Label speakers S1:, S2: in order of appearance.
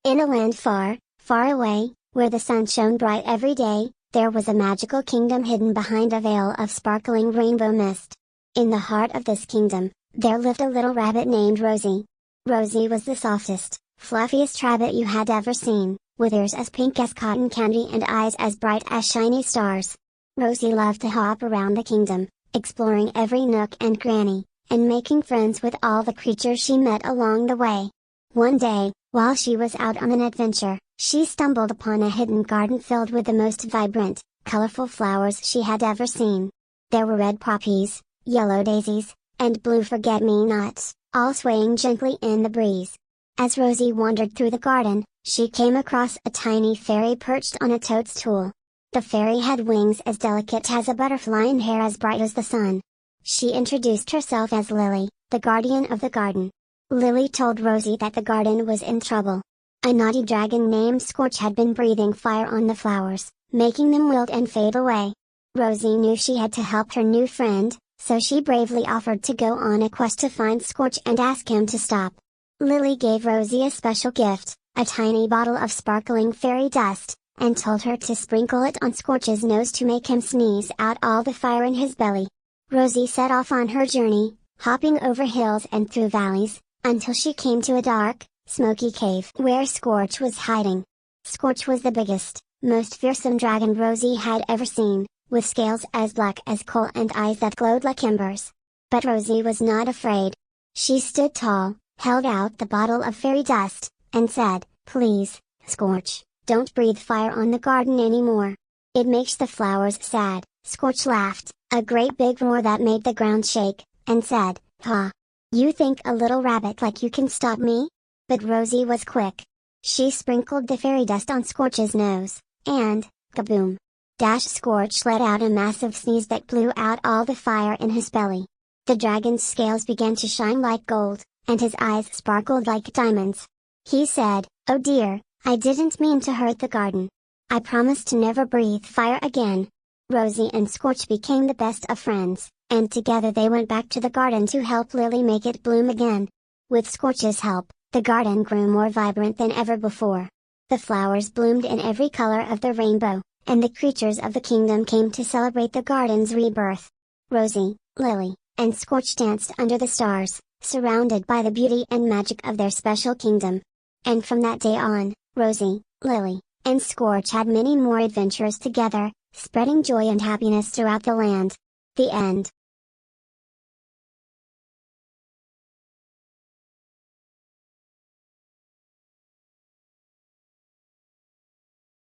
S1: In a land far, far away, where the sun shone bright every day, there was a magical kingdom hidden behind a veil of sparkling rainbow mist. In the heart of this kingdom, there lived a little rabbit named Rosie. Rosie was the softest, fluffiest rabbit you had ever seen, with ears as pink as cotton candy and eyes as bright as shiny stars. Rosie loved to hop around the kingdom, exploring every nook and cranny, and making friends with all the creatures she met along the way. One day, while she was out on an adventure, she stumbled upon a hidden garden filled with the most vibrant, colorful flowers she had ever seen. There were red poppies, yellow daisies, and blue forget-me-nots, all swaying gently in the breeze. As Rosie wandered through the garden, she came across a tiny fairy perched on a toadstool. The fairy had wings as delicate as a butterfly and hair as bright as the sun. She introduced herself as Lily, the guardian of the garden. Lily told Rosie that the garden was in trouble. A naughty dragon named Scorch had been breathing fire on the flowers, making them wilt and fade away. Rosie knew she had to help her new friend, so she bravely offered to go on a quest to find Scorch and ask him to stop. Lily gave Rosie a special gift, a tiny bottle of sparkling fairy dust, and told her to sprinkle it on Scorch's nose to make him sneeze out all the fire in his belly. Rosie set off on her journey, hopping over hills and through valleys, until she came to a dark, smoky cave where Scorch was hiding. Scorch was the biggest, most fearsome dragon Rosie had ever seen, with scales as black as coal and eyes that glowed like embers. But Rosie was not afraid. She stood tall, held out the bottle of fairy dust, and said, "Please, Scorch, don't breathe fire on the garden anymore. It makes the flowers sad." Scorch laughed, a great big roar that made the ground shake, and said, "Ha! You think a little rabbit like you can stop me?" But Rosie was quick. She sprinkled the fairy dust on Scorch's nose, and, kaboom! Scorch let out a massive sneeze that blew out all the fire in his belly. The dragon's scales began to shine like gold, and his eyes sparkled like diamonds. He said, "Oh dear, I didn't mean to hurt the garden. I promise to never breathe fire again." Rosie and Scorch became the best of friends, and together they went back to the garden to help Lily make it bloom again. With Scorch's help, the garden grew more vibrant than ever before. The flowers bloomed in every color of the rainbow, and the creatures of the kingdom came to celebrate the garden's rebirth. Rosie, Lily, and Scorch danced under the stars, surrounded by the beauty and magic of their special kingdom. And from that day on, Rosie, Lily, and Scorch had many more adventures together, spreading joy and happiness throughout the land. The end.